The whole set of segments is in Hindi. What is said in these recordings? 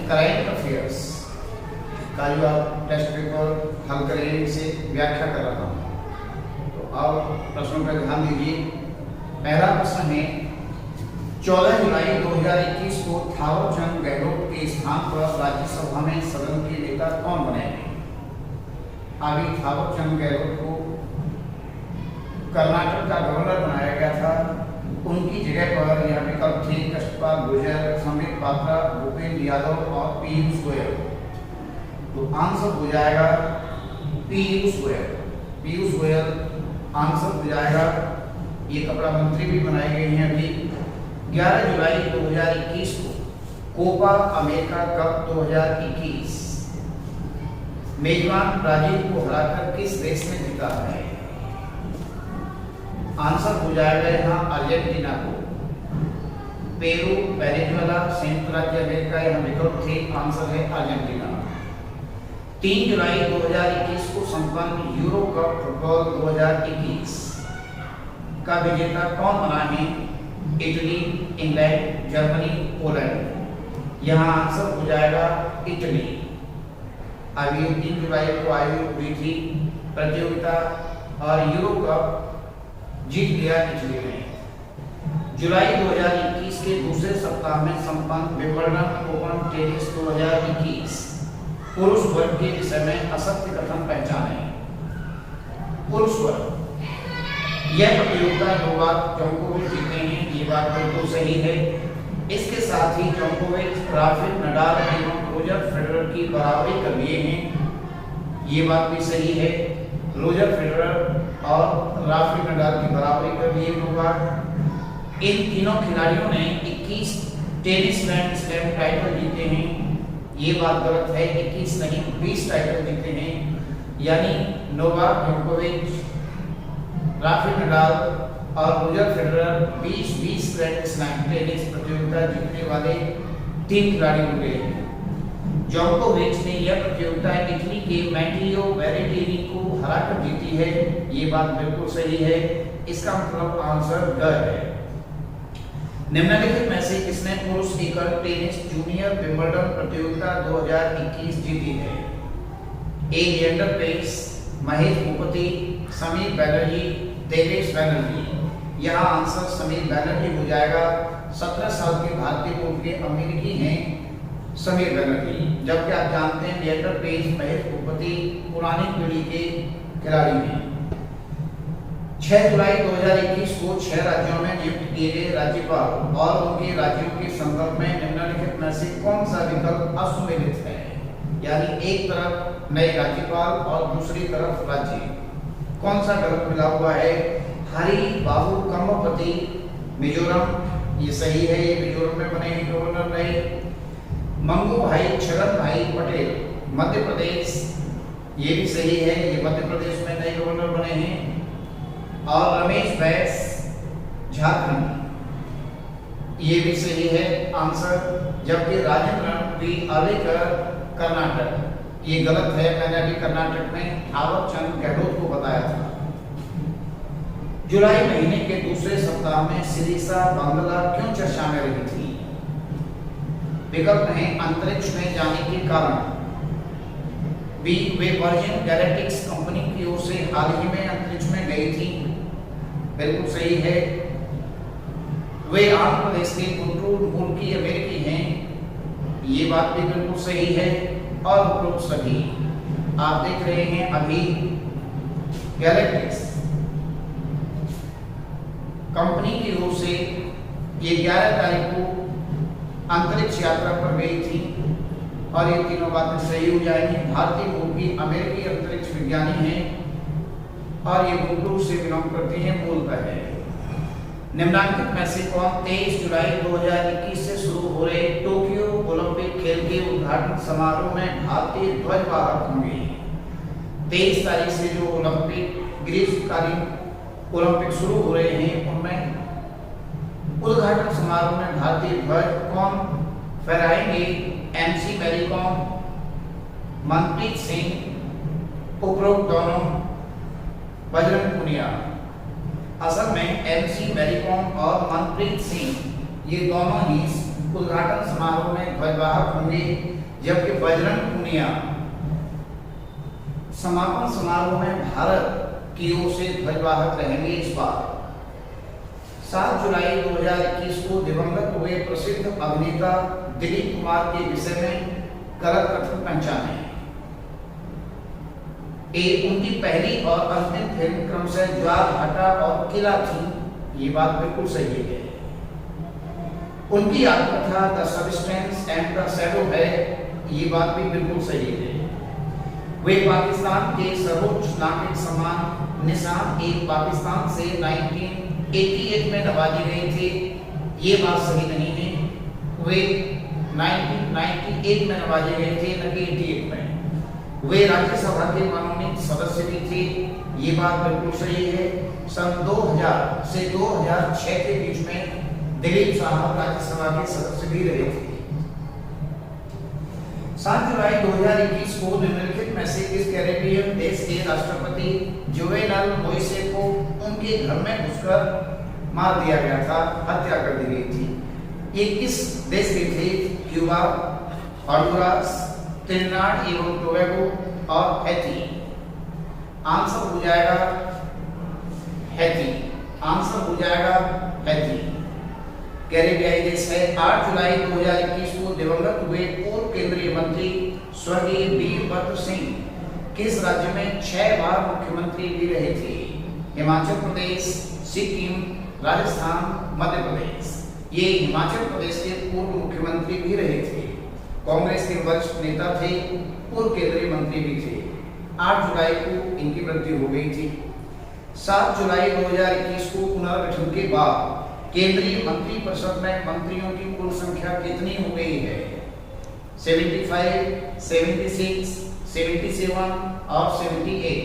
करंट अफेयर्स का जो आप टेस्ट पेपर हल करेंगे इसे व्याख्या कर रहा हूँ। तो आप प्रश्नों पर ध्यान दीजिए। पहला प्रश्न है 14 जुलाई 2021 को थावर चंद गहलोत के स्थान पर राज्यसभा में सदन के नेता कौन बने? अभी थावर चंद गहलोत को कर्नाटक का गवर्नर बनाया गया था। उनकी जगह पर यह विकल्प थे कृष्णपाल गुर्जर, संबित पात्रा, भूपेंद्र यादव और पीयूष गोयल। तो आंसर हो जाएगा पीयूष गोयल। पीयूष गोयल आंसर हो जाएगा। ये कपड़ा मंत्री भी बनाए गए हैं। अभी 11 जुलाई 2021 को कोपा अमेरिका कप 2021 मेजबान ब्राजील को हराकर किस देश में जीता है? आंसर हो जाएगा यहाँ अर्जेंटीना को। पेरू, वेनेजुएला, संयुक्त राज्य अमेरिका यह विकल्प थे। आंसर है अर्जेंटीना। 3 जुलाई 2021 को संपन्न यूरो कप फुटबॉल 2021 का विजेता कौन बना है? Italy, England, Germany, Poland. यहाँ आंसर हो जाएगा इटली। अभी 3 जुलाई को आयोजित हुई थी प्रतियोगिता और यूरो कप जीत गया इटली ने। जुलाई 2021 के दूसरे सप्ताह में संपन्न विंबलडन ओपन टेनिस 2021 पुरुष वर्ग के विषय में असत्य कथन पहचाने। पुरुष वर्ग यह प्रतियोगिता नोवाक जोकोविच जीते हैं, ये बात बिल्कुल सही है। इसके साथ ही जोकोविच, राफेल नडाल एवं रोजर फेडरर की बराबरी कर लिए हैं, ये बात भी सही है। रोजर फेडरर और राफेल नडाल की बराबरी कर लिए नोवाक। इन तीनों खिलाड़ियों ने 21 टेनिस ग्रैंड स्लैम टाइटल जीते हैं, ये बात गलत है। 21 नहीं 20 टाइटल जीते हैं। यानी नोवाक जोकोविच, राफेल नडाल और Roger Federer 20 grand slam tennis प्रतियोगिता जीतने वाले 3 खिलाड़ी होंगे। जोकोविच ने यह प्रतियोगिता इटली के मैटियो बेरेटिनी को हराकर जीती है, ये बात बिल्कुल सही है। इसका मतलब आंसर ग है। निम्नलिखित में से किसने पुरुष एकल टेनिस जूनियर विंबलडन प्रतियोगिता 2021 जीती है? ए लिएंडर पेस, महेश भूपति, समीर बैनर्जी, देवेश बैनर्जी। यहाँ आंसर समीर बैनर्जी हो जाएगा। 17 साल के भारतीय मूल के अमेरिकी हैं समीर बैनर्जी। जबकि आप जानते हैं लिएंडर पेस, महेश भूपति पुरानी पीढ़ी के खिलाड़ी हैं। 6 जुलाई 2021 को 6 राज्यों में नियुक्त किए गए राज्यपाल और उनके राज्यों के संदर्भ में निम्नलिखित में से कौन सा विकल्प असुमेलित है? यानी एक तरफ नए राज्यपाल और दूसरी तरफ राज्य, कौन सा गलत मिला हुआ है? हरि बाबू कम्मपति मिजोरम, ये सही है, ये मिजोरम में बने हैं गवर्नर नए। मंगू भाई छगन भाई पटेल मध्य प्रदेश, ये भी सही है, ये मध्य प्रदेश में नए गवर्नर बने हैं। और रमेश बैस झारखंड, ये भी सही है आंसर। जबकि राजेंद्र वी आलेकर कर्नाटक, ये गलत है। मैंने अभी कर्नाटक में थावर चंद गहलोत को बताया था। जुलाई महीने के दूसरे सप्ताह में सिरिसा बांग्ला क्यों चर्चा में रही थी? विकल्प है अंतरिक्ष में जाने के कारण। बी, वे वर्जिन गैलेक्टिक्स कंपनी की ओर से हाल ही में अंतरिक्ष में गई थी, बिल्कुल सही है। वे आंध्र प्रदेश के गुंटूर मूल की अमेरिकी हैं, ये बात भी बिल्कुल सही है। और उपरोक्त सभी आप देख रहे हैं अभी गैलेक्टिक्स कंपनी की ओर से ये 11 तारीख को अंतरिक्ष यात्रा पर गई थी और ये तीनों बातें सही हो जाएंगी। भारतीय मूल की अमेरिकी अंतरिक्ष विज्ञानी हैं और ये गुंटूर से बिलोंग करती हैं, मूलतः है। निम्नलिखित में से कौन 23 जुलाई 2021 से शुरू हो रहे टोक्यो ओलंपिक खेल के उद्घाटन समारोह में भारतीय ध्वजवाहक होंगे? 23 तारीख से जो ओलंपिक ग्रीष्मकालीन ओलंपिक शुरू हो रहे हैं उनमें उद्घाटन समारोह में भारतीय ध्वज कौन फहराएंगे? एमसी मैरी कॉम, मनप्रीत सिंह, उपरोक्त दोनों, बजरंग पुनिया। असल में एमसी मैरी कॉम और मनप्रीत सिंह ये दोनों ही उद्घाटन समारोह में ध्वजवाहक होंगे, जबकि बजरंग पूनिया समापन समारोह में भारत की ओर से ध्वजवाहक रहेंगे। इस बार 7 जुलाई 2021 को दिवंगत हुए प्रसिद्ध अभिनेता दिलीप कुमार के विषय में गलत कथन पहचाने। उनकी पहली और अंतिम फिल्म क्रमशः ज्वार भाटा और किला थी, ये बात बिल्कुल सही है। उनकी आत्मकथा the substance and the shadow है, ये बात भी बिल्कुल सही है। वे पाकिस्तान के सर्वोच्च नागरिक सम्मान निशान एक पाकिस्तान से 1988 में नवाजी गए थे, ये बात सही नहीं है। वे 1998 में नवाजे गए थे, न कि 88 में। वे राज्यसभा के मनोनीत सदस्य भी थे, ये बात बिल्कुल सही है। सन 2000 से 2006 के बीच में दिलीप साहब राज्यसभा के सदस्य भी रहे थे। 7 जुलाई 2021 को निम्नलिखित में से किस कैरेबियन देश के राष्ट्रपति जोवेनल मोइसे को उनके घर में घुसकर मार दिया गया था, हत्या कर दी गई थी? ये किस देश के थे? क्यूबा, हॉन्डुरास, त्रिनिदाद एवं टोबैगो और हैती। आंसर हो जाएगा हैती। आंसर हो जाएगा हैती। कैरेबियाई देश है। 8 जुलाई 2021 को दिवंगत हुए पूर्व केंद्रीय मंत्री स्वर्गीय वीरभद्र सिंह किस राज्य में 6 बार मुख्यमंत्री भी रहे थे? हिमाचल प्रदेश, सिक्किम, राजस्थान, मध्य प्रदेश। ये हिमाचल प्रदेश के पूर्व मुख्यमंत्री भी रहे थे, कांग्रेस के वरिष्ठ नेता थे, पूर्व केंद्रीय मंत्री भी थे। 8 जुलाई को इनकी मृत्यु हो गई थी। 7 जुलाई 2021 को पुनर्गठन के बाद केंद्रीय मंत्रिपरिषद में मंत्रियों की कुल संख्या कितनी हो गई है? 75, 76, 77 और 78।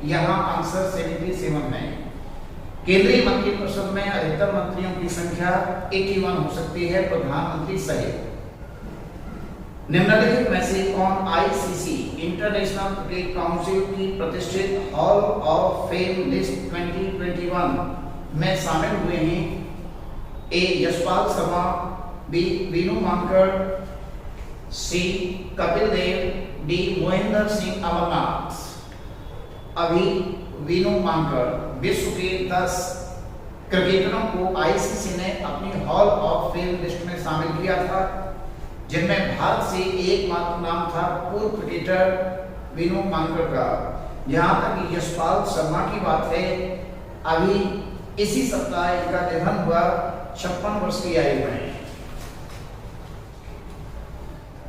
यहाँ आंसर 77 है। केंद्रीय मंत्रिपरिषद में अधिकतर मंत्रियों की संख्या 81 हो सकती है, प्रधानमंत्री सहित। निम्नलिखित में से कौन आईसीसी इंटरनेशनल क्रिकेट काउंसिल की प्रतिष्ठित हॉल ऑफ फेम लिस्ट 2021 में शामिल हुए हैं? ए यशपाल शर्मा, बी वीनू मांकड़, सी कपिल देव, डी महेंद्र सिंह अमरनाथ। अभी वीनू मांकड़ विश्व के 10 क्रिकेटरों को आईसीसी ने अपनी हॉल ऑफ फेम लिस्ट में शामिल किया था, जिनमें भारत से एकमात्र नाम था पूर्व क्रिकेटर वीनू मांकड़ का। जहां तक यशपाल शर्मा की बात है, अभी इसी सप्ताह इनका निधन हुआ, 56 वर्ष की आयु में।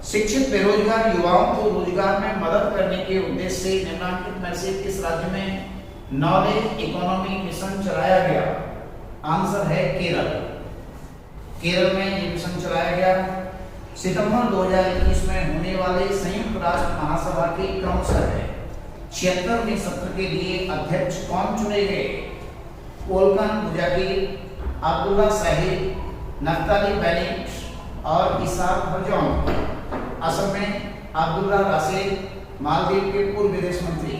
शिक्षित बेरोजगार युवाओं को रोजगार में मदद करने के उद्देश्य से निम्नलिखित में से किस राज्य में नॉलेज इकोनॉमी मिशन चलाया गया? आंसर है केरल। केरल में ये मिशन चलाया गया। सितंबर 2021 में होने वाले संयुक्त राष्ट्र महासभा के क्रमशः 76वें सत्र के लिए अध्यक्ष कौन चुने गए? Volkan Bozkir, Abdulla Sahib, Naftali Bennett और इसाक हरजोन। असम में अब्दुल्ला राशिद, मालदीव के पूर्व विदेश मंत्री।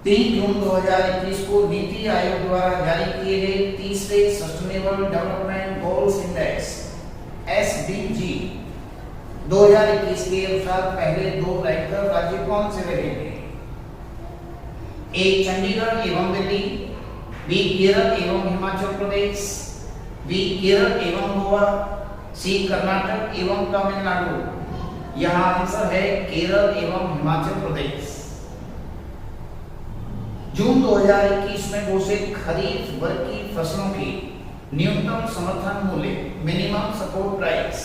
3 जून 2021 को नीति आयोग द्वारा जारी किए गए तीसरे sustainable development goals index SDG 2021 के अनुसार पहले 2 रैंकर राज्य कौन से रहेंगे? ए चंडीगढ़ एवं दिल्ली, बी केरल एवं हिमाचल प्रदेश, बी केरल एवं गोवा, सी कर्नाटक एवं तमिलनाडु। यहाँ आंसर है केरल एवं हिमाचल प्रदेश। जून 2021 में घोषित खरीफ वर्ग की फसलों की न्यूनतम समर्थन मूल्य मिनिमम सपोर्ट प्राइस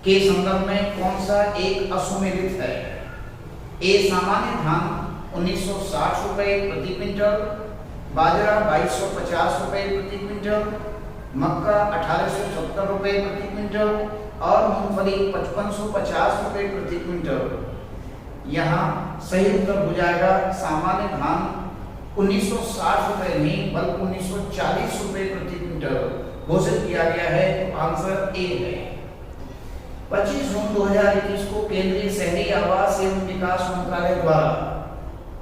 के संदर्भ में कौन सा एक असुमेलित है? ए सामान्य धान 1960 रुपए प्रति क्विंटल, बाजरा 2250 रुपए प्रति क्विंटल, मक्का 1870 रुपए प्रति क्विंटल और मूंगफली 5550 रुपए प्रति क्विंटल। यहाँ सही उत्तर हो जाएगा सामान्य धान 1960 रुपए नहीं बल्कि 1940 रुपए प्रति क्विंटल घोषित किया गया है, तो आंसर ए है। 25 जून 2021 को केंद्रीय शहरी आवास एवं विकास मंत्रालय द्वारा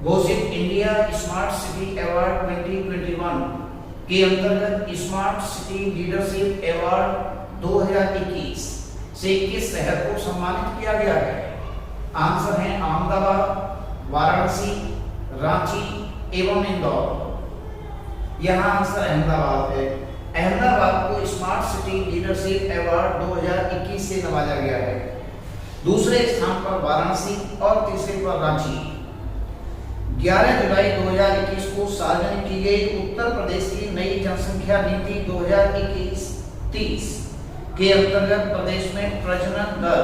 घोषित इंडिया स्मार्ट सिटी अवार्ड 2021 के अंतर्गत स्मार्ट सिटी लीडरशिप अवार्ड 2021 से किस शहर को सम्मानित किया गया है? आंसर है अहमदाबाद, वाराणसी, रांची एवं इंदौर। यहाँ आंसर अहमदाबाद है। अहमदाबाद को स्मार्ट सिटी लीडरशिप अवार्ड 2021 से नवाजा गया है। दूसरे स्थान पर वाराणसी और तीसरे पर रांची। 11 जुलाई 2021 को सार्वजनिक की गई उत्तर प्रदेश की नई जनसंख्या नीति 2021-30 के अंतर्गत प्रदेश में प्रजनन दर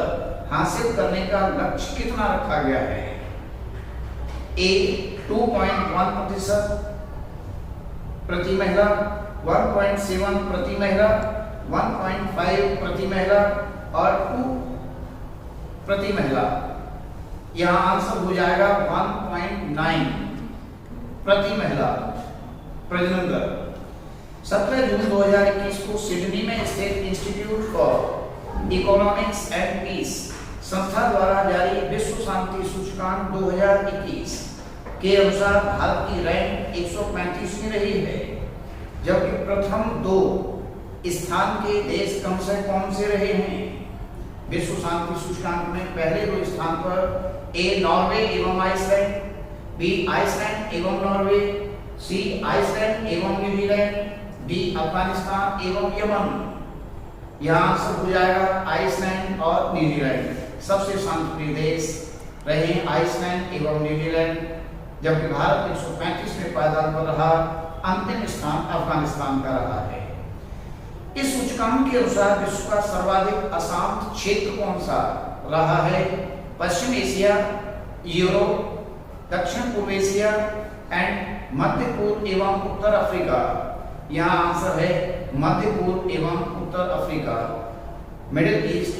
हासिल करने का लक्ष्य कितना रखा गया है? ए 2.1% प्रति महिला, 1.7 प्रति महिला, 1.5 प्रति महिला और 2 प्रति महिला। यहाँ आंसर हो जाएगा 1.9 प्रति महिला प्रजनन दर। 17 जून 2021 को सिडनी में स्थित institute for economics and peace संस्था द्वारा जारी विश्व शांति सूचकांक 2021 के अनुसार भारत की रैंक 135वीं रही है, जबकि प्रथम 2 स्थान के देश कौन से रहे हैं? विश्व शांति सूचकांक में पहले 2 स्थान पर ए नॉर्वे एवं आइसलैंड, बी आइसलैंड एवं नॉर्वे, सी आइसलैंड एवं न्यूजीलैंड, डी अफगानिस्तान एवं यमन। यहाँ आंसर हो जाएगा आइसलैंड और न्यूजीलैंड। सबसे शांतिप्रिय देश रहे आइसलैंड एवं न्यूजीलैंड, जबकि भारत 135वें पायदान पर रहा। अंतिम स्थान अफगानिस्तान का रहा है। इस सूचकांक के अनुसार विश्व का सर्वाधिक अशांत क्षेत्र कौन सा रहा है? पश्चिम एशिया, यूरोप, दक्षिण पूर्व एशिया एंड मध्य पूर्व एवं उत्तर अफ्रीका। यहाँ आंसर है मध्य पूर्व एवं उत्तर Africa, Middle East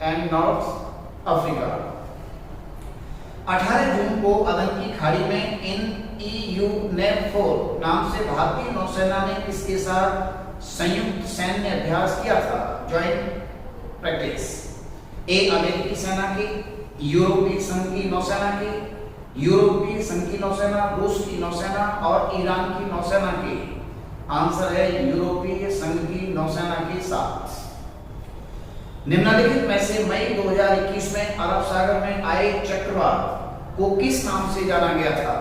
and North Africa. 18 जून को अदन की खाड़ी में NEU NAV4 नाम से भारतीय नौसेना ने किसके साथ संयुक्त सैन्य अभ्यास किया था? Joint practice. ए अमेरिकी सेना की, यूरोपीय संघ की नौसेना की, यूरोपीय संघ की नौसेना, रूस की नौसेना और ईरान की नौसेना की। आंसर है यूरोपीय संघ की नौसेना के साथ। निम्नलिखित में से मई 2021 में अरब सागर में आए चक्रवात को किस नाम से जाना गया था?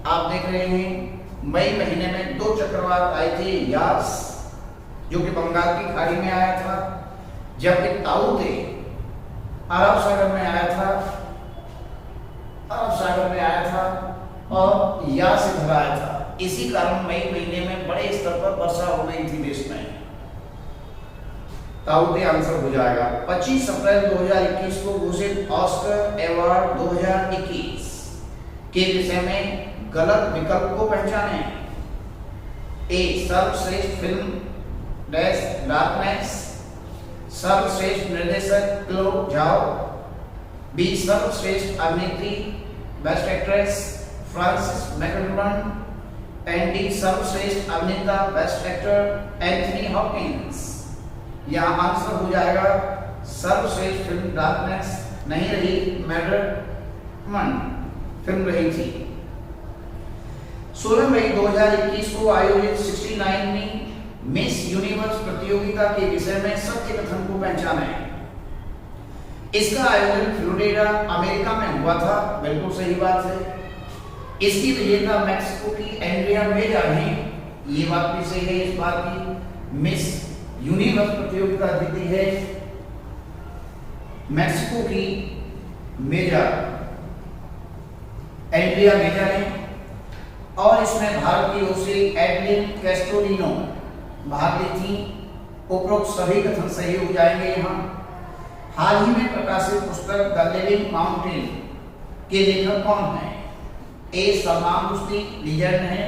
आप देख रहे हैं मई महीने में 2 चक्रवात आए थे। यास जो कि बंगाल की खाड़ी में आया था, जबकि ताऊते अरब सागर में आया था और यास इधर आया था। इसी कारण मई महीने में बड़े स्तर पर वर्षा हो गई थी देश में। ताऊते आंसर हो जाएगा। 25 अप्रैल 2021 को घोषित ऑस्कर अवार्ड 2021 के विषय में गलत विकल्प को पहचाने। ए सर्वश्रेष्ठ फिल्म डैश डार्कनेस, सर्वश्रेष्ठ निर्देशक क्लो झाओ, बी सर्वश्रेष्ठ अभिनेत्री best actress Francis McDermott and D सर्वश्रेष्ठ अभिनेता बेस्ट एक्टर एंथनी हॉपकिंस। यहाँ आंसर हो जाएगा सर्वश्रेष्ठ फिल्म डार्कनेस नहीं रही, मैकडर्मट फिल्म रही थी। 16 मई 2021 को आयोजित 69वीं मिस यूनिवर्स प्रतियोगिता के विषय में सत्य कथन को पहचाने। इसका आयोजन फ्लोरिडा अमेरिका में हुआ था। बिल्कुल सही बात है। इसकी विजेता मैक्सिको की एंड्रिया मेजा है। ये बात भी सही है। इस बार की मिस यूनिवर्स प्रतियोगिता जीती है मैक्सिको की मेजा एंड्रिया मेजा ने, और इसमें भारत की ओर से एडलिन कैस्टोलिनो भाग ली थी। उपरोक्त सभी कथन सही हो जाएंगे। यहाँ हाल ही में प्रकाशित पुस्तक द लिविंग माउंटेन के लेखक कौन हैं? ए सलमान रुश्दी लीजेंड हैं,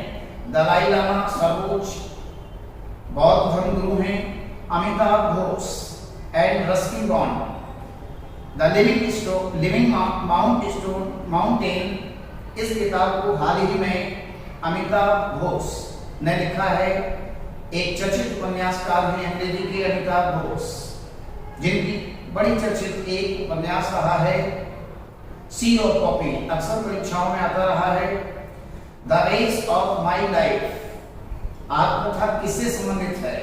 दलाई लामा सर्वोच्च बौद्ध धर्म गुरु हैं, Amitabh Ghosh and Ruskin bond. The living mountain इस किताब को हाल ही में अमिताभ घोष ने लिखा है। एक चर्चित उपन्यासकार हैं अंग्रेजी के अमिताभ घोष, जिनकी बड़ी चर्चित एक उपन्यास रहा है सी ऑफ कॉपी, अक्सर परीक्षाओं में आता रहा है। The race of my life आत्मकथा किससे संबंधित है?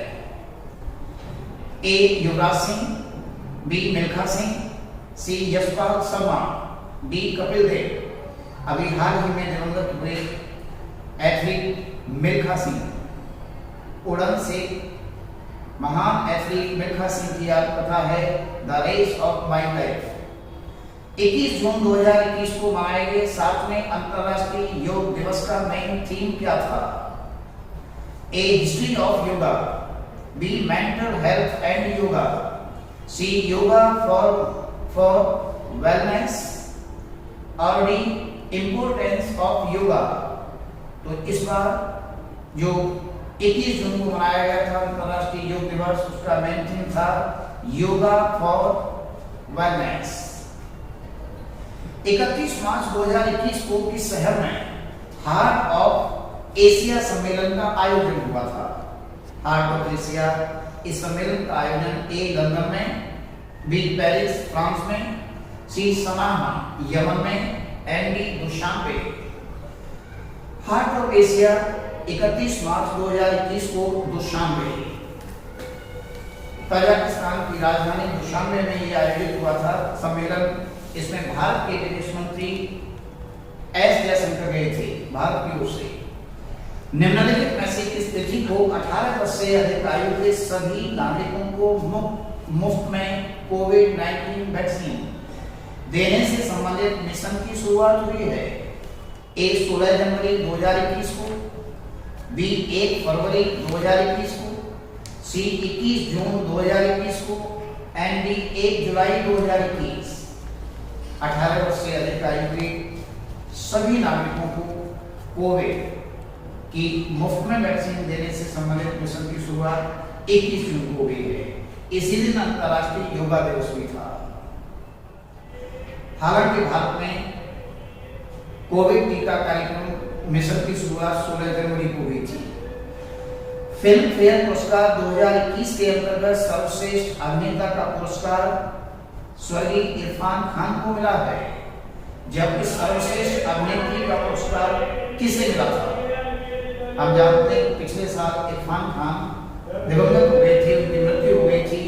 A Yuvraj Singh, B Milkha Singh, C Yashpal Sharma, D Kapil Dev. अभी हाल ही में दिवंगत हुए एथलीट मिल्खा सिंह, उड़न से महान एथलीट मिल्खा सिंह की याद कथा है the race of my life. 21 जून 2021 को मनाए गए 7वें अंतर्राष्ट्रीय योग दिवस का मेन थीम क्या था? A history of yoga, B mental health and yoga, C yoga for wellness और डी इम्पोर्टेंस ऑफ योगा। तो इस बार जो 21 जून को मनाया गया था अंतर्राष्ट्रीय योग दिवस, उसका मेन थीम था योगा फॉर वेलनेस। 31 मार्च 2021 को किस शहर में हार्ट ऑफ एशिया सम्मेलन का आयोजन हुआ था? हार्ट ऑफ एशिया, इस सम्मेलन का आयोजन ए लंदन में, बी पेरिस फ्रांस में, सी सनाहा यमन में, and D Dushanbe. Heart of Asia 31 मार्च 2021 को दुशांबे, तजाकिस्तान की राजधानी दुशांबे में यह आयोजित हुआ था सम्मेलन। इसमें भारत के विदेश मंत्री एस जयशंकर गए थे भारत की ओर से। निम्नलिखित में से किस तिथि को 18 वर्ष से अधिक आयु के सभी नागरिकों को मुफ्त में कोविड-19 वैक्सीन देने से संबंधित मिशन की शुरुआत हुई है? ए 16 जनवरी 2021 को, बी 1 फरवरी 2021 को, सी 21 जून 2021 को, एंड डी 1 जुलाई 2021। 18 वर्ष से अधिक आयु के सभी नागरिकों को कोविड की मुफ्त में वैक्सीन देने से संबंधित मिशन की शुरुआत 21 जून को हुई है। इसी दिन अंतर्राष्ट्रीय योगा दिवस भी था। हालांकि भारत में कोविड टीका कार्यक्रम मिशन की शुरुआत 16 जनवरी को हुई थी। फिल्म फेयर पुरस्कार 2021 के अंतर्गत सर्वश्रेष्ठ अभिनेता का पुरस्कार स्वर्गीय इरफान खान को मिला है, जबकि सर्वश्रेष्ठ अभिनेत्री का पुरस्कार किसे मिला था? हम जानते हैं पिछले साल इरफान खान दिवंगत हो गए थे, उनकी मृत्यु हो गई थी।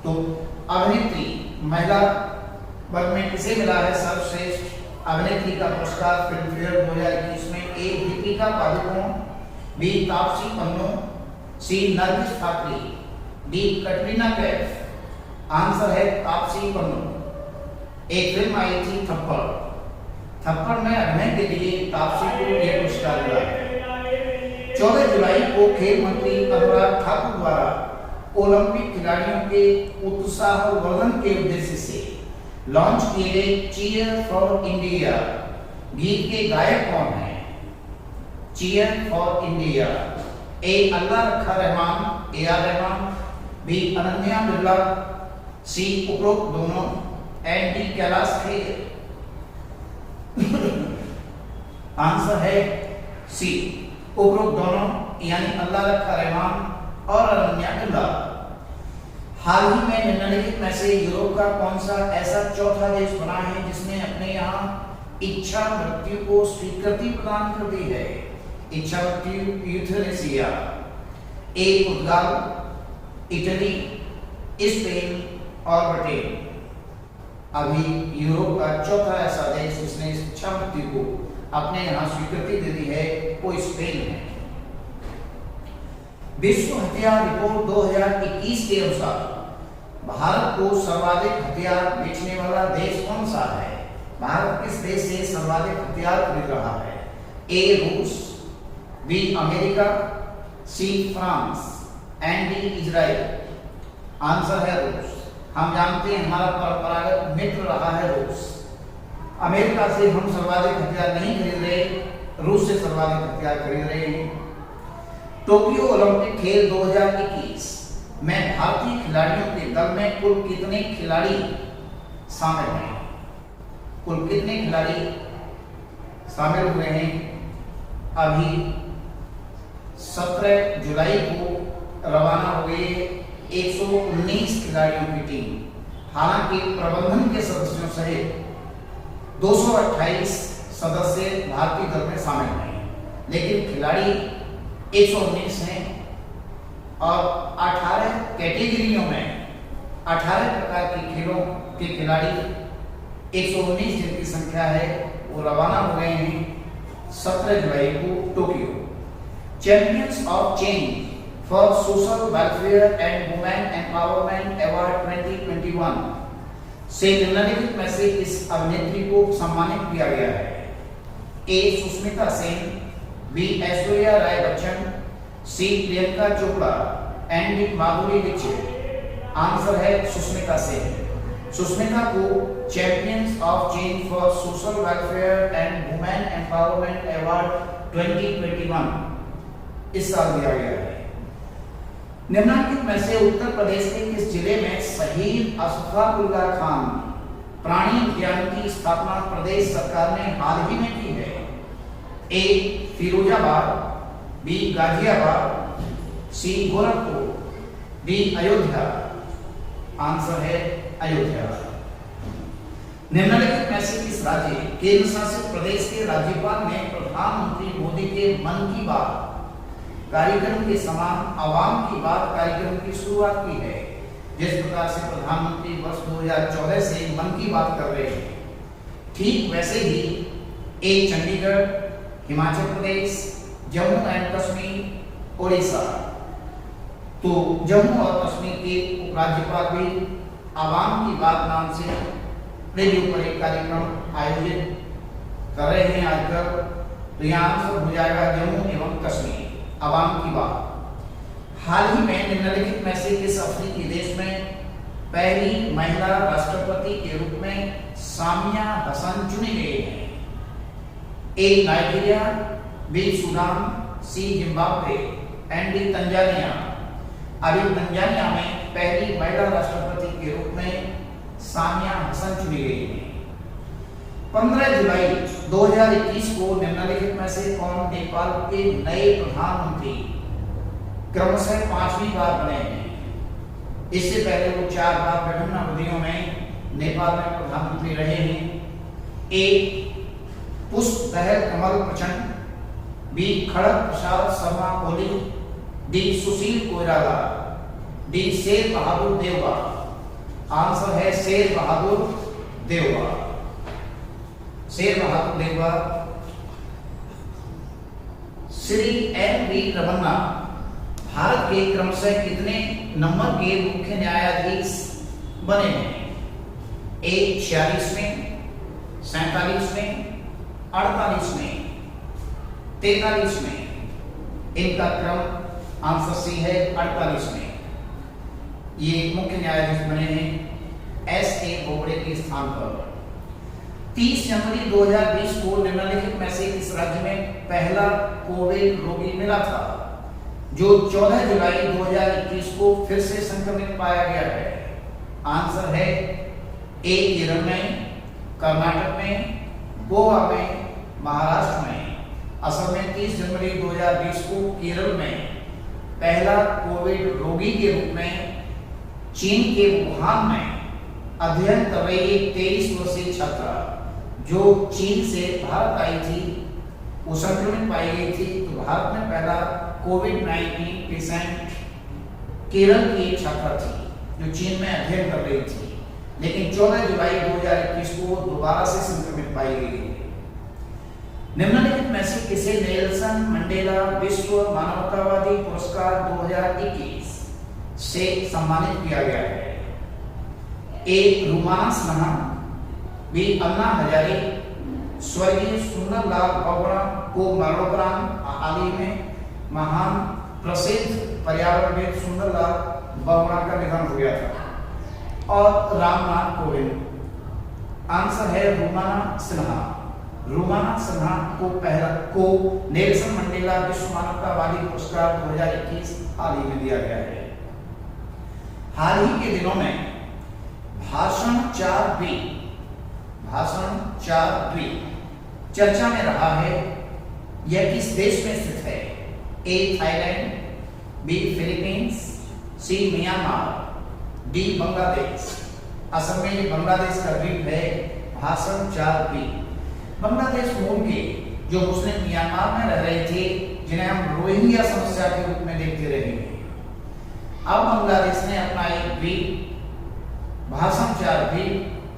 तो अभिनेत्री महिला वर्ग में किसे मिला है सर्वश्रेष्ठ अभिनेत्री का पुरस्कार फिल्म फेयर 2021 में? ए दीपिका पादुकोण, बी तापसी पन्नू, सी नरगिस फाकरी, डी कटरीना कैफ। आंसर है तापसी पन्नू। एक फिल्म आई थी थप्पड़, थप्पड़ में अभिनय के लिए तापसी को यह पुरस्कार मिला है। 14 जुलाई को खेल मंत्री अनुराग ठाकुर द्वारा ओलंपिक खिलाड़ियों के उत्साहवर्धन के उद्देश्य से लॉन्च किए गए चीयर फॉर इंडिया गीत के गायक कौन हैं? Cheer for India, A Allah Rakha Rahman, A R Rahman, B Ananya Birla, C उपरोक्त दोनों, and D Kailash Kher. Answer है सी उपरोक्त दोनों, यानी अल्लाह रखा रहमान और अनन्या बिरला। हाल ही में निम्नलिखित में से यूरोप का कौन सा ऐसा चौथा देश बना है जिसने अपने यहाँ इच्छा मृत्यु को स्वीकृति प्रदान कर दी है? इच्छा मृत्यु यूथेनेसिया। ए पुर्तगाल, इटली, स्पेन और ब्रिटेन। अभी यूरोप का चौथा ऐसा देश जिसने इच्छा मृत्यु को अपने यहाँ स्वीकृति दे दी है वो स्पेन है। विश्व हथियार रिपोर्ट 2021 के अनुसार भारत को सर्वाधिक हथियार बेचने वाला देश कौन सा है? भारत किस देश से सर्वाधिक हथियार खरीद रहा है? ए रूस, B America, C France, and D Israel. Answer है रूस। हम जानते हैं हमारा परंपरागत मित्र रहा है रूस। अमेरिका से हम सर्वाधिक हथियार नहीं खरीद रहे, रूस से सर्वाधिक हथियार खरीद रहे हैं। टोक्यो ओलंपिक खेल 2021 में भारतीय खिलाड़ियों के दल में कुल कितने खिलाड़ी शामिल हैं? कुल कितने खिलाड़ी शामिल हुए हैं? अभी 17 जुलाई को रवाना हुए 119 खिलाड़ियों की टीम। हालांकि प्रबंधन के सदस्यों सहित 228 सदस्य भारतीय दल में शामिल हैं, लेकिन खिलाड़ी 119 हैं और 18 कैटेगरियों में 18 प्रकार के खेलों के खिलाड़ी 119 जिनकी संख्या है वो रवाना हो गए हैं 17 जुलाई को Tokyo. Champions of change for social welfare and women empowerment award 2021 से निम्नलिखित में से इस अभिनेत्री को सम्मानित किया गया है। A Sushmita Sen, B Aishwarya Rai Bachchan, C Priyanka Chopra and D Madhuri Dixit. Answer है सुष्मिता सेन। सुष्मिता को champions of change for social welfare and women empowerment award 2021 इस साल दिया गया है। निम्नलिखित में से उत्तर प्रदेश के किस जिले में शहीद अशफाकुल्लाह खान प्राणी उद्यान की स्थापना प्रदेश सरकार ने हाल ही में की है? ए फिरोजाबाद, बी गाजियाबाद, सी गोरखपुर, डी अयोध्या। आंसर है अयोध्या। निम्नलिखित में से किस राज्य केंद्र शासित प्रदेश के राज्यपाल ने प्रधानमंत्री मोदी के मन की बात कार्यक्रम के समान आवाम की बात कार्यक्रम की शुरुआत की है? जिस प्रकार से प्रधानमंत्री वर्ष 2014 से मन की बात कर रहे हैं, ठीक वैसे ही ए चंडीगढ़, हिमाचल प्रदेश, जम्मू एंड कश्मीर, ओडिशा। तो जम्मू और कश्मीर के उपराज्यपाल भी आवाम की बात नाम से रेडियो पर एक कार्यक्रम आयोजित कर रहे हैं आजकल। तो यहाँ आंसर हो जाएगा जम्मू एवं कश्मीर, आवाम की बात। हाल ही में निम्नलिखित में से किस अफ्रीकी देश में पहली महिला राष्ट्रपति के रूप में सामिया हसन चुनी गई है? A Nigeria, B Sudan, C Zimbabwe and D Tanzania. अभी तंजानिया में पहली महिला राष्ट्रपति के रूप में सामिया हसन चुनी गई है। 15 जुलाई 2021 को निम्नलिखित में से कौन नेपाल के नए प्रधानमंत्री क्रमशः 5वीं बार बने हैं? इससे पहले वो 4 बार विभिन्न अवधियों में नेपाल में प्रधानमंत्री रहे हैं। ए पुष्पदहल कमल प्रचंड, बी खड़ग Prasad Sharma Oli, D Sushil Koirala, D Sher Bahadur देववा। Answer है शेर बहादुर देववा। शेर बहादुर देववा। श्री एन वी रमन्ना भारत के क्रमशः कितने नंबर के मुख्य न्यायाधीश बने हैं? ए 46वें, 47वें, 48वें, 43वें। इनका क्रम आंसर सी है 48वें। ये मुख्य न्यायाधीश बने हैं एस ए बोबड़े के स्थान पर। 30 जनवरी 2020 को निम्नलिखित में से इस राज्य में पहला कोविड रोगी मिला था जो 14 जुलाई 2021 को फिर से संक्रमित पाया गया है? आंसर है ए केरल में, कर्नाटक में, गोवा में, महाराष्ट्र में। असल में 30 जनवरी 2020 को केरल में पहला कोविड रोगी के रूप में चीन के वुहान में अध्ययन कर रही एक 23 वर्षीय छात्रा जो चीन से भारत आई थी, वो संक्रमित पाई गई थी। तो भारत में पहला कोविड-19 पेशेंट केरल की एक छात्रा थी जो चीन में अध्ययन कर रही थी, लेकिन 14 जुलाई 2021 को दोबारा से संक्रमित पाई गई। निम्नलिखित में से किसे नेल्सन मंडेला विश्व मानवतावादी पुरस्कार 2021 से सम्मानित किया गया है? ए रूमाना सिन्हा, बी अन्ना हजारे, स्वर्गीय सुंदरलाल बगड़ा को मरणोपरांत हाल ही में महान प्रसिद्ध पर्यावरणविद सुंदरलाल बगड़ा का निधन हो गया था, और रामनाथ कोविंद। आंसर है रूमाना सिन्हा। रूमाना सिन्हा को नेल्सन मंडेला विश्व मानवतावादी पुरस्कार 2021 हाल ही में दिया गया है। हाल ही के दिनों में भाषण 4B चर्चा में रहा है। यह किस देश में स्थित है? A Thailand, B Philippines, C Myanmar, D Bangladesh. असल में ये बांग्लादेश का द्वीप है। भाषण 4B बांग्लादेश मूल के जो मुस्लिम म्यांमार में रह रहे थे, जिन्हें हम रोहिंग्या समस्या के रूप में देखते रहे हैं। अब बांग्लादेश ने अपना एक भी भाषण चार्ज भी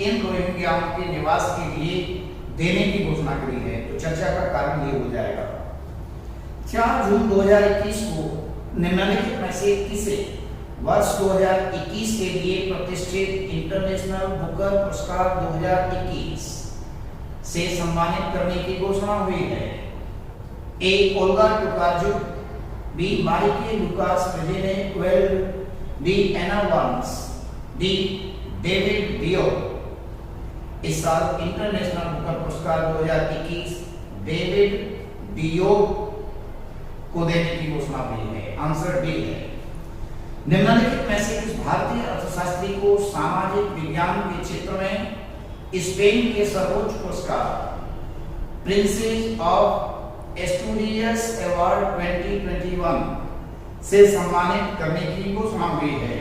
इन रोहिंग्याओं के निवास के लिए देने की घोषणा करी है। तो चर्चा का कारण ये हो जाएगा। 4 जून 2021 को निम्नलिखित में से किसे वर्ष 2021 के लिए प्रतिष्ठित इंटरनेशनल बुकर पुरस्कार 2021 से सम्मानित करने की घोषणा हुई है? A. Olga Tokarczuk, B. Marieke Lucas क्वेल, D. Anna Burns, D. David Diop. इस साल इंटरनेशनल बुकर पुरस्कार 2021 डेविड डियोक को देने की घोषणा हुई है। आंसर डी है। निम्नलिखित में से किस भारतीय अर्थशास्त्री को सामाजिक विज्ञान के क्षेत्र में स्पेन के सर्वोच्च पुरस्कार प्रिंसेस ऑफ एस्टूरियस अवार्ड 2021 से सम्मानित करने की घोषणा हुई है?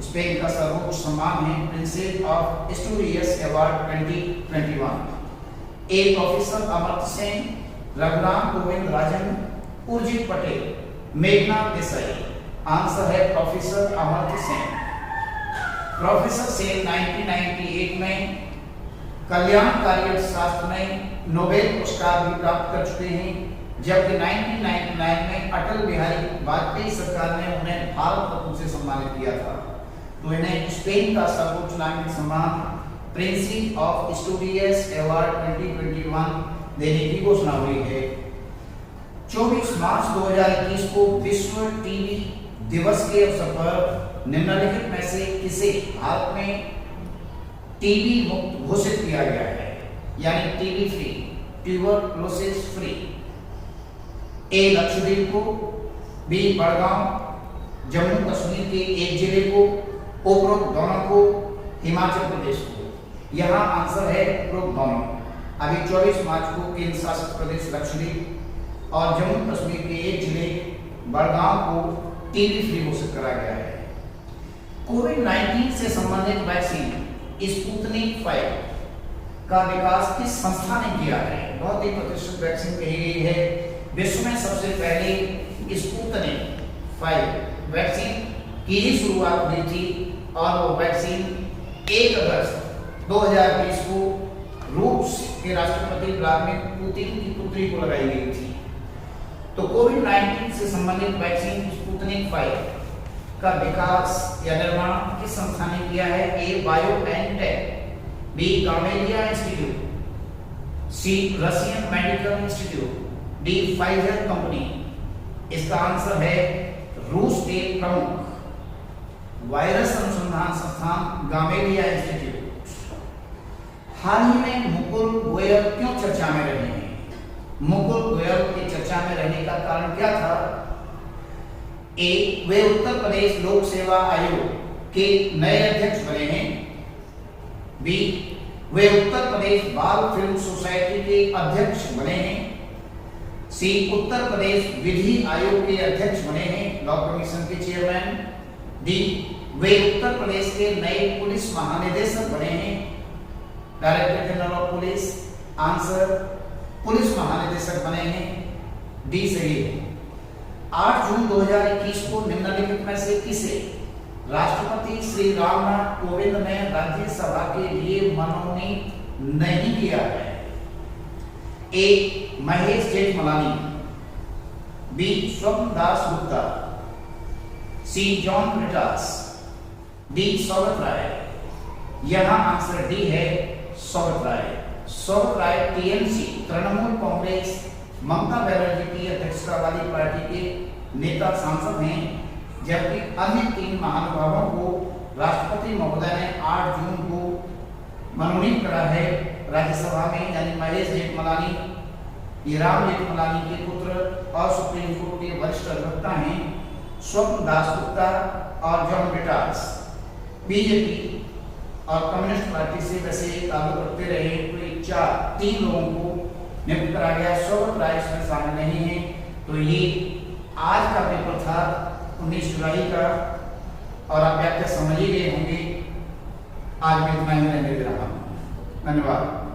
स्पेन का सर्वोच्च सम्मान है Princess of Asturias award 2021। A. Professor Amartya Sen, Raghuram Govind Rajan, Urjit Patel, Meghnad Desai. Answer है प्रोफेसर अमर्त्य सेन। प्रोफेसर सेन 1998 में कल्याणकारी अर्थशास्त्र में नोबेल पुरस्कार भी प्राप्त कर चुके हैं, जबकि 1999 में अटल बिहारी वाजपेयी सरकार ने उन्हें भारत रत्न से सम्मानित किया था। तो इन्हें स्पेन का सर्वोच्च नागरिक सम्मान प्रिंसेस ऑफ एस्टूरियस अवार्ड 2021 देने की घोषणा हुई है। 24 मार्च 2021 को विश्व टीबी दिवस के अवसर पर निम्नलिखित में से किसे भारत में टीबी मुक्त घोषित किया गया है, यानी टीबी फ्री, ट्यूबरक्लोसिस फ्री? ए. लक्षद्वीप को, बी. बड़गांव जम्मू कश्मीर के एक जिले को, उपरोक्त दोनों को, हिमाचल प्रदेश को। यहाँ आंसर है उपरोक्त दोनों। अभी 24 मार्च को केंद्र शासित प्रदेश लक्षद्वीप और जम्मू कश्मीर के एक जिले बड़गांव को टीबी फ्री घोषित करा गया है। कोविड-19 से संबंधित वैक्सीन स्पुतनिक 5 का विकास किस संस्था ने किया है? बहुत ही प्रतिष्ठित वैक्सीन कही गई है। विश्व में सबसे पहले स्पुतनिक 5 वैक्सीन की ही शुरुआत हुई थी और वो वैक्सीन 1 अगस्त 2020 को रूस के राष्ट्रपति व्लादिमीर पुतिन की पुत्री को लगाई गई थी। तो कोविड-19 से संबंधित वैक्सीन स्पुतनिक 5 का विकास या निर्माण किस संस्था ने किया है? A. BioNTech, B. Gamaleya institute, C. Russian medical institute, D. Pfizer company. इसका आंसर है रूस के प्रमुख वायरस अनुसंधान संस्थान गामेलिया इंस्टीट्यूट। हाल ही में मुकुल गोयल क्यों चर्चा में रहे हैं? मुकुल गोयल के चर्चा में रहने का कारण क्या था? ए. वे उत्तर प्रदेश लोक सेवा आयोग के नए अध्यक्ष बने हैं। बी. वे उत्तर प्रदेश बाल फिल्म सोसाइटी के अध्यक्ष बने हैं। सी. उत्तर प्रदेश विधि आयोग के अध्यक्ष बने हैं, लॉ कमीशन के चेयरमैन। डी. वे उत्तर प्रदेश के नए पुलिस महानिदेशक बने हैं, director general of police. Answer police महानिदेशक बने हैं। डी सही है। 8 जून 2021 को निम्नलिखित में से किसे राष्ट्रपति श्री रामनाथ कोविंद ने राज्यसभा के लिए मनोनीत नहीं किया है? A. Mahesh Jethmalani, B. Swapan Das Gupta, C. John Brittas, D. Saugata Roy. यहाँ आंसर डी है सौगत राय। सौगत राय टीएमसी तृणमूल कांग्रेस ममता बनर्जी की अध्यक्षता वाली पार्टी के नेता सांसद हैं, जबकि अन्य 3 महानुभावों को राष्ट्रपति महोदय ने 8 जून को मनोनीत करा है राज्यसभा में, यानी महेश जेठमलानी, ये राम जेठमलानी के पुत्र और सुप्रीम कोर्ट के वरिष्ठ अधिवक्ता हैं, स्वप्न दास गुप्ता और जॉन ब्रिटास बीजेपी और कम्युनिस्ट पार्टी से वैसे ताल्लुक रखते रहे। तो 3 लोगों को नियुक्त करा गया। सौगत राय इसमें शामिल नहीं है। तो ये आज का पेपर था 19 जुलाई का, और आप व्याख्या समझ ही गए होंगे। आज मैं इतना ही रहने दे रहा हूँ। धन्यवाद।